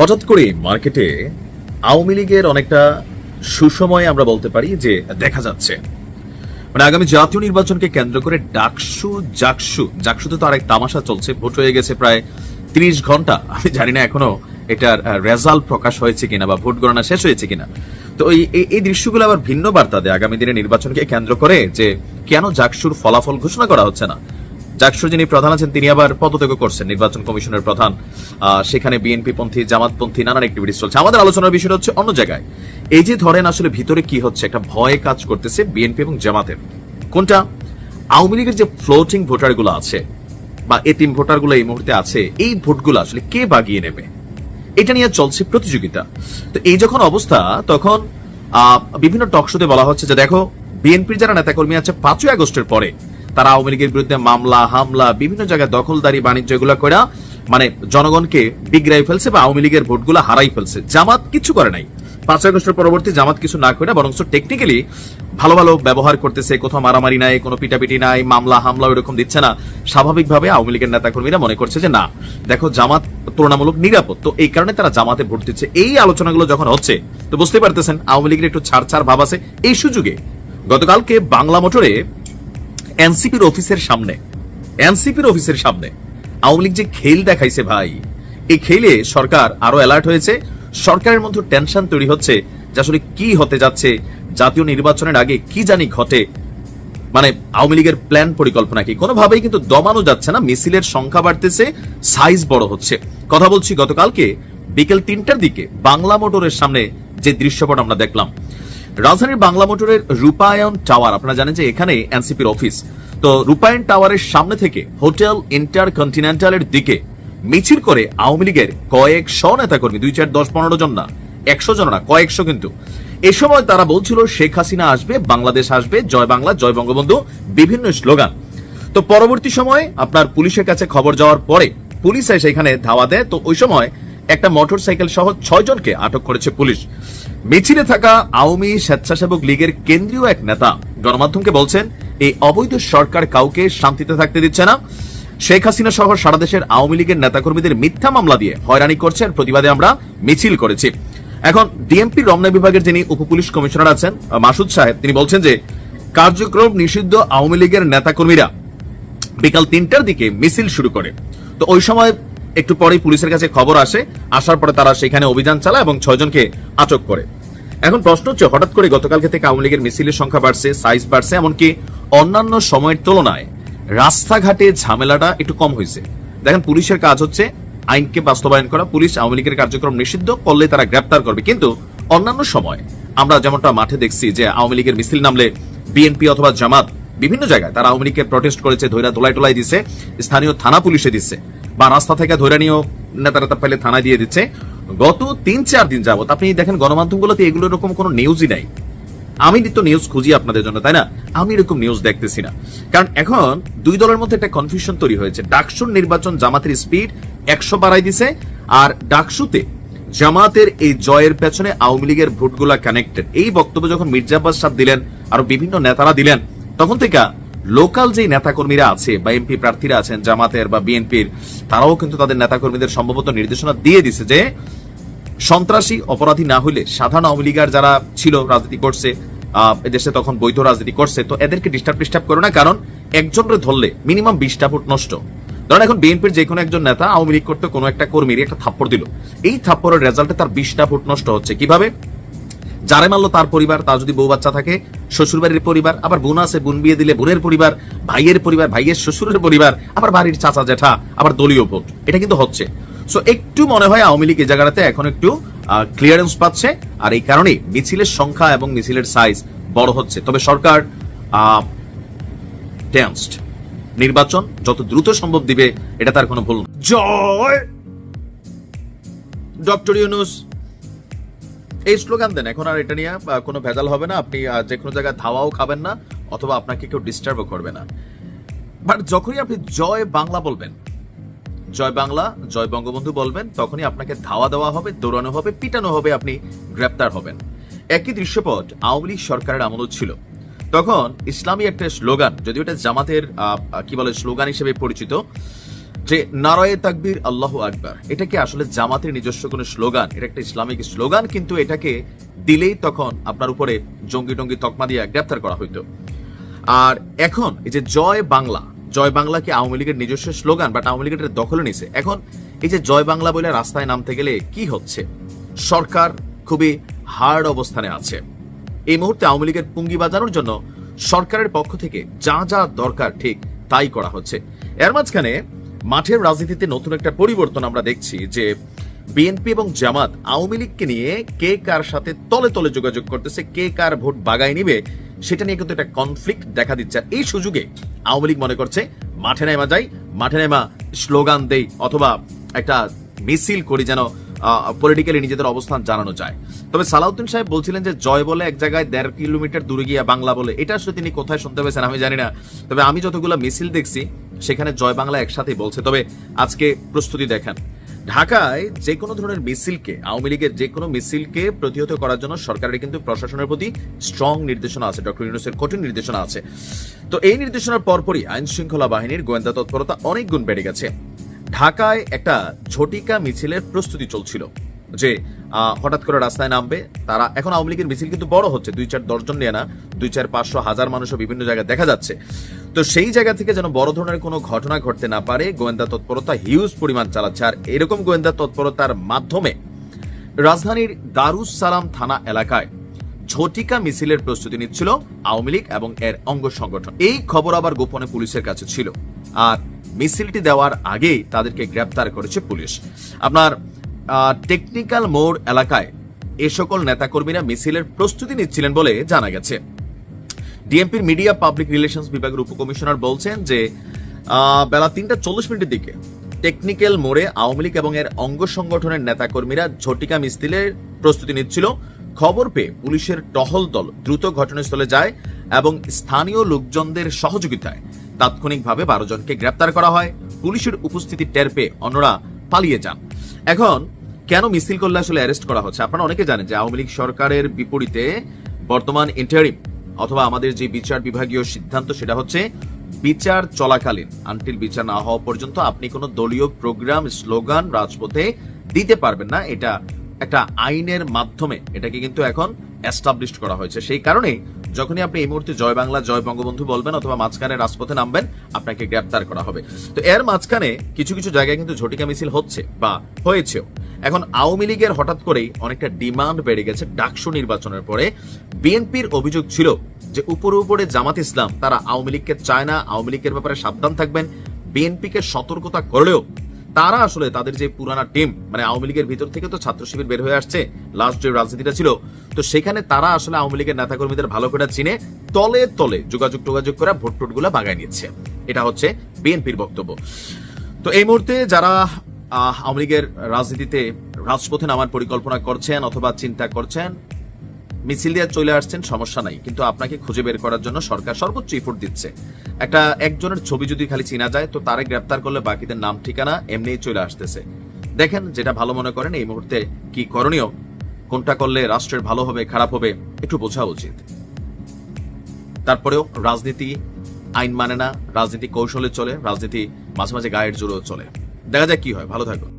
হঠাৎ করে মার্কেটে আওয়ামী লীগের অনেকটা সুসময় আমরা বলতে পারি যে দেখা যাচ্ছে। মানে আগামী জাতীয় নির্বাচনকে কেন্দ্র করে জাকসুতে তো আরেক তামাশা চলছে। ভোট হয়ে গেছে প্রায় 30 ঘন্টা। আমি জানি না এখনো এটার রেজাল্ট প্রকাশ হয়েছে কিনা বা ভোট গণনা শেষ হয়েছে কিনা। তো এই দৃশ্যগুলো আবার ভিন্ন বার্তা দেয় আগামী দিনে নির্বাচনকে কেন্দ্র করে, যে কেন জাকসুর ফলাফল ঘোষণা করা হচ্ছে না। জাকসুর যিনি প্রধান আছেন তিনি আবার পদত্যাগ করছেন, নির্বাচন কমিশনের প্রধান। সেখানে বিএনপি পন্থী, জামাতপন্থী নানান অ্যাক্টিভিটিস চলছে। আমাদের আলোচনার বিষয়টা হচ্ছে অন্য জায়গায়। এই যে ধরেন আসলে ভিতরে কি হচ্ছে, একটা ভয় কাজ করতেছে বিএনপি এবং জামাতের। কোনটা? আওয়ামী লীগের যে ফ্লোটিং ভোটারগুলো আছে বা এতিম ভোটারগুলো এই মুহূর্তে আছে, এই ভোটগুলো আসলে কে বাগিয়ে নেবে, এটা নিয়ে চলছে প্রতিযোগিতা। তো এই যখন অবস্থা, তখন বিভিন্ন টকশোতে বলা হচ্ছে যে দেখো, বিএনপির যারা নেতাকর্মী আছে 5ই আগস্টের পরে তারা আওয়ামী লীগের বিরুদ্ধে মামলা হামলা বিভিন্ন জায়গায় দখলদারি বাণিজ্য এগুলো করে মানে জনগণকে বিগড়াই ফেলছে বা আওয়ামী লীগের ভোটগুলো হারাই ফেলছে। জামাত কিছু করে নাই। 5 আগস্টের পরবর্তী জামাত কিছু না করে বরং টেকনিক্যালি ভালো ভালো ব্যবহার করতেছে, কোথাও মারামারি নাই, কোনো পিটাপিটি নাই, মামলা হামলা ওইরকম দিচ্ছে না। স্বাভাবিকভাবে আওয়ামী লীগের নেতাকর্মীরা মনে করছে যে না, দেখো জামাত তুলনামূলক নিরাপদ, তো এই কারণে তারা জামাতে ভোট দিচ্ছে। এই আলোচনাগুলো যখন হচ্ছে তো বুঝতে পারতেছেন আওয়ামী লীগের একটু ছাড় ভাব আছে। এই সুযোগে গতকালকে বাংলা মোটরে এনসিপির অফিসের সামনে আওয়ামী লীগ যে খেল দেখাইছে ভাই, এই খেলে সরকার আরো অ্যালার্ট হয়েছে। সরকারের মধ্যে টেনশন তৈরি হচ্ছে যে আসলে কি হতে যাচ্ছে, জাতীয় নির্বাচনের আগে কি জানি ঘটে। মানে আওয়ামী লীগের প্ল্যান পরিকল্পনা কি কোনোভাবেই কিন্তু দমানো যাচ্ছে না। মিছিলের সংখ্যা বাড়তেছে, সাইজ বড় হচ্ছে। কথা বলছি গতকালকে বিকেল 3টার দিকে বাংলা মোটরের সামনে যে দৃশ্যপট আমরা দেখলাম, রাজধানীর বাংলা মোটরের রূপায়ণ টাওয়ার, আপনারা জানেন যে এখানে এনসিপির অফিস। তো রূপায়ণ টাওয়ারের সামনে থেকে হোটেল ইন্টারকন্টিনেন্টালের দিকে মিছিল করে আওয়ামী লীগের কয়েকশো নেতাকর্মী, 2, 4, 10, 15 জন না, 100 জন না, কয়েকশো। কিন্তু এ সময় তারা বলছিল শেখ হাসিনা আসবে, বাংলাদেশ আসবে, জয় বাংলা, জয় বঙ্গবন্ধু, বিভিন্ন স্লোগান। তো পরবর্তী সময় আপনার পুলিশের কাছে খবর যাওয়ার পরে পুলিশ এসে এখানে ধাওয়া দেয়। তো ওই সময় একটা মোটরসাইকেল সহ 6 জনকে আটক করেছে পুলিশ। মিছিলে থাকা আওয়ামী স্বেচ্ছাসেবক লীগের কেন্দ্রীয় এক নেতা গণমাধ্যমকে বলছেন, এই অবৈধ সরকার কাউকে শান্তিতে থাকতে দিচ্ছে না। শেখ হাসিনা সহ সারা দেশের আওয়ামী লীগের নেতাকর্মীদের মিথ্যা মামলা দিয়ে হয়রানি করছে, আর প্রতিবাদে আমরা মিছিল করেছি। এখন ডিএমপি রমনা বিভাগের যিনি উপপুলিশ কমিশনার আছেন মাসুদ সাহেব, তিনি বলছেন যে কার্যক্রম নিষিদ্ধ আওয়ামী লীগের নেতাকর্মীরা বিকাল 3টার দিকে মিছিল শুরু করে। তো ওই সময় একটু পরেই পুলিশের কাছে খবর আসে, আসার পরে তারা সেখানে অভিযান চালায় এবং 6 জনকে আটক করে। এখন প্রশ্ন হচ্ছে, হঠাৎ করে গতকালকে থেকে আওয়ামী লীগের মিছিলের সংখ্যা বাড়ছে, সাইজ বাড়ছে, এমনকি অন্যান্য সময়ের তুলনায় রাস্তাঘাটে ঝামেলাটা একটু কম হয়েছে। দেখেন পুলিশের কাজ হচ্ছে আইনকে বাস্তবায়ন করা। পুলিশ আওয়ামী লীগের কার্যক্রম নিষিদ্ধ করলে তারা গ্রেপ্তার করবে, কিন্তু অন্যান্য সময় আমরা যেমনটা মাঠে দেখছি যে আওয়ামী লীগের মিছিল নামলে বিএনপি অথবা জামাত বিভিন্ন জায়গায় তারা আওয়ামী লীগকে প্রটেস্ট করেছে, ধৈরা তোলাই দিচ্ছে, স্থানীয় থানা পুলিশে দিচ্ছে, বা রাস্তা থেকে ধৈরা নিয়েও নেতা পেলে থানায় দিয়ে দিচ্ছে। গত 3-4 দিন যাবত আপনি দেখেন গণমাধ্যমগুলোতে এগুলো এরকম কোনো নিউজই নাই। আমি তো নিউজ খুঁজি আপনাদের জন্য, তাই না? আমি এরকম নিউজ দেখতেছি না। কারণ এখন দুই দলের মধ্যে একটা কনফিউশন তৈরি হয়েছে। ডাকসুর নির্বাচন জামাতের স্পিড 100 বাড়াই দিছে, আর ডাকসুতে জামাতের এই জয়ের পেছনে আওয়ামী লীগের ভোটগুলা কানেক্টেড। এই বক্তব্য যখন মির্জা আব্বাস সাহেব দিলেন, আরো বিভিন্ন নেতারা দিলেন, তখন থেকে লোকাল যে নেতাকর্মীরা আছে বা এমপি প্রার্থীরা আছেন জামাতের বা বিএনপির, তারাও কিন্তু তাদের নেতাকর্মীদের সম্ভবত নির্দেশনা দিয়ে দিছে যে সন্ত্রাসী অপরাধী না হইলে সাধারণ আওয়ামী লীগার যারা ছিল রাজনীতি করছে এদেশে, তখন বৈধ রাজনীতি করছে, তো এদেরকে ডিস্টার্ব করো না, কারণ একজনের ধরলে মিনিমাম 20টা ভোট নষ্ট। ধরেন এখন বিএনপির যে কোনো একজন নেতা আওয়ামী লীগ করতে কোনো একটা কর্মীর একটা থাপ্পড় দিল, এই থাপ্পড়ের রেজাল্টে তার 20টা ভোট নষ্ট হচ্ছে। কিভাবে? যারে মারলো তার পরিবার, তার যদি বউ বাচ্চা থাকে শ্বশুরবাড়ির পরিবার, আবার বোন আছে বোন বিয়ে দিলে বোনের পরিবার, ভাইয়ের পরিবার, ভাইয়ের শ্বশুরের পরিবার, আবার বাড়ির চাচা জেঠা, আবার দলীয় ভোট, এটা কিন্তু হচ্ছে। সো একটু মনে হয় আওয়ামী লীগ এই জায়গাটাতে এখন একটু ক্লিয়ারেন্স পাচ্ছে, আর এই কারণে মিছিলের সংখ্যা এবং মিছিলের সাইজ বড় হচ্ছে। তবে সরকার টেন্সড, নির্বাচন যত দ্রুত সম্ভব দিবে, এটা তার কোনো ভুল না। জয় ডক্টর ইউনূস, এই স্লোগান দেন, এখন আর এটা নিয়ে কোনো ভেজাল হবে না। আপনি যে কোনো জায়গায় ধাওয়াও খাবেন না, অথবা আপনাকে কেউ ডিস্টার্বও করবে না। বাট যখনই আপনি জয় বাংলা বলবেন, জয় বাংলা, জয় বঙ্গবন্ধু বলবেন, তখনই আপনাকে ধাওয়া দেওয়া হবে, দৌড়ানো হবে, পিটানো হবে, আপনি গ্রেপ্তার হবেন। একই দৃশ্যপট আওয়ামী লীগ সরকারের আমলও ছিল। তখন ইসলামী একটা স্লোগান, যদিও এটা জামাতের কি বলে স্লোগান হিসেবে পরিচিত, যে নারায়ে তাকবীর আল্লাহু আকবার, এটা কি আসলে জামাতের নিজস্ব কোনো স্লোগান? এটা একটা ইসলামিক স্লোগান, কিন্তু এটাকে দিলেই তখন আপনার উপরে জঙ্গি টঙ্গি তকমা দিয়ে গ্রেপ্তার করা হইতো। আর এখন এই যে জয় বাংলা, জয় বাংলা কি আওয়ামী লীগের নিজস্ব স্লোগান, বাট আওয়ামী লীগের দখলে নিছে। এখন এই যে জয় বাংলা বলে রাস্তায় নামতে গেলে কি হচ্ছে, সরকার খুবই হার্ড অবস্থানে আছে। এই মুহূর্তে আওয়ামী লীগের পুঙ্গি বাজানোর জন্য সরকারের পক্ষ থেকে যা যা দরকার ঠিক তাই করা হচ্ছে। এর মাঝখানে মাঠের রাজনীতিতে নতুন একটা পরিবর্তন আমরা দেখছি যে বিএনপি এবং জামাত আওয়ামী লীগকে নিয়ে কে কার সাথে তলে তলে যোগাযোগ করতেছে, কে কার ভোট বাগায় নিবে সেটা নিয়ে কিন্তু একটা কনফ্লিক্ট দেখা দিচ্ছে। এই সুযোগে আওয়ামী লীগ মনে করছে মাঠে নেমা যাই, মাঠে নেমা স্লোগান দেই অথবা একটা মিছিল করি, যেন পলিটিক্যালি নিজেদের অবস্থান জানানো যায়। তবে সালাউদ্দিন সাহেব বলছিলেন যে জয় বলে এক জায়গায় 1.5 কিলোমিটার দূরে গিয়া বাংলা বলে, এটা আসলে তিনি কোথায় শুনতে পেয়েছেন আমি জানি না। তবে আমি যতগুলো মিছিল দেখছি সেখানে জয় বাংলা একসাথেই বলছে। তবে আজকে প্রস্তুতি দেখেন, ঢাকায় যে কোনো ধরনের মিছিলকে, আওয়ামী লীগের যে কোনো মিছিলকে প্রতিহত করার জন্য সরকারের কিন্তু প্রশাসনের প্রতি স্ট্রং নির্দেশনা আছে, ডক্টর ইউনূসের কঠিন নির্দেশনা আছে। তো এই নির্দেশনার পরপরই আইন শৃঙ্খলা বাহিনীর গোয়েন্দা তৎপরতা অনেক গুণ বেড়ে গেছে। ঢাকায় একটা ঝটিকা মিছিলের প্রস্তুতি চলছিল যে হঠাৎ করে রাস্তায় নামবে তারা। এখন আওয়ামী লীগের মিছিল কিন্তু বড় হচ্ছে, 2-4 জন নিয়ে না, 200-500-1000 মানুষও বিভিন্ন জায়গায় দেখা যাচ্ছে। তো সেই জায়গা থেকে যেন বড় ধরনের কোনো ঘটনা ঘটতে না পারে গোয়েন্দা তৎপরতা হিউজ পরিমাণ চালাচ্ছে। আর এরকম গোয়েন্দা তৎপরতার মাধ্যমে রাজধানীর দারুস সালাম থানা এলাকায় ঝটিকা মিছিলের প্রস্তুতি নিচ্ছিল আওয়ামী লীগ এবং এর অঙ্গ সংগঠন। এই খবর আবার গোপনে পুলিশের কাছে ছিল, আর মিছিলটি দেওয়ার আগেই তাদেরকে গ্রেপ্তার করেছে পুলিশ। আপনার টেকনিক্যাল মোড় এলাকায় এ সকল নেতাকর্মীরা মিছিলের প্রস্তুতি নিচ্ছিলেন বলে জানা গেছে। ডিএমপির মিডিয়া পাবলিক রিলেশনস বিভাগের উপকমিশনার বলছেন যে বেলা 3:40 দিকে টেকনিক্যাল মোড়ে আওয়ামী লীগ এবং এর অঙ্গ সংগঠনের নেতাকর্মীরা ঝটিকা মিছিলের প্রস্তুতি নিচ্ছিল। খবর পেয়ে পুলিশের টহল দল দ্রুত ঘটনাস্থলে যায় এবং স্থানীয় লোকজনদের সহযোগিতায় তাৎক্ষণিকভাবে 12 জনকে গ্রেপ্তার করা হয়। পুলিশের উপস্থিতি টের পেয়ে অন্যরা পালিয়ে যান। এখন কেন মিছিল করলে আসলে অ্যারেস্ট করা হচ্ছে? আপনারা অনেকে জানেন যে আওয়ামী লীগ সরকারের বিপরীতে বর্তমান ইন্টারিম অথবা আমাদের যে বিচার বিভাগীয় সিদ্ধান্ত, সেটা হচ্ছে বিচার চলাকালীন, আনটিল বিচার না হওয়া পর্যন্ত আপনি কোনো দলীয় প্রোগ্রাম স্লোগান রাজপথে দিতে পারবেন না। এটা একটা আইনের মাধ্যমে এটাকে কিন্তু এখন এস্টাবলিশড করা হয়েছে। সেই কারণে যখনই আপনি এই মুহূর্তে জয় বাংলা, জয় বঙ্গবন্ধু বলবেন অথবা মাঝখানে রাজপথে নামবেন, আপনাকে গ্রেপ্তার করা হবে। তো এর মাঝখানে কিছু কিছু জায়গায় কিন্তু ঝটিকা মিছিল হচ্ছে বা হয়েছেও। এখন আওয়ামী লীগের হঠাৎ করেই অনেকটা ডিমান্ড বেড়ে গেছে ডাকসু নির্বাচনের পরে। বিএনপির অভিযোগ ছিল যে উপরে উপরে জামাত ইসলাম তারা আওয়ামী লীগকে চায় না, আওয়ামী লীগের ব্যাপারে সাবধান থাকবেন। বিএনপিকে সতর্কতা করলেও তারা আসলে তাদের যে পুরানা টিম, মানে আওয়ামী লীগের ভিতর থেকে তো ছাত্র শিবির বের হয়ে আসছে, লাস্ট যে রাজনীতিটা ছিল, তো সেখানে তারা আসলে আওয়ামী লীগের নেতাকর্মীদের ভালো করে চিনে তলে তলে যোগাযোগ করে ভোট টোটগুলা বাগায় নিচ্ছে। এটা হচ্ছে বিএনপির বক্তব্য। তো এই মুহূর্তে যারা আওয়ামী লীগের রাজনীতিতে রাজপথে নামার পরিকল্পনা করছেন অথবা চিন্তা করছেন, মিছিল দিয়ে চলে আসছেন, সমস্যা নাই, কিন্তু আপনাকে খুঁজে বের করার জন্য সরকার সর্বোচ্চ এফোর্ট দিচ্ছে। একজনের ছবি যদি খালি চিনা যায় তো তারে গ্রেপ্তার করলে বাকিদের নাম ঠিকানা এমনিই চলে আসতেছে। দেখেন যেটা ভালো মনে করেন এই মুহূর্তে কি করণীয়, কোনটা করলে রাষ্ট্রের ভালো হবে খারাপ হবে একটু বোঝা উচিত। তারপরেও রাজনীতি আইন মানে না, রাজনীতি কৌশলে চলে, রাজনীতি মাঝে মাঝে গায়ের জোরেও চলে। দেখা যায় কি হয়। ভালো থাকুন।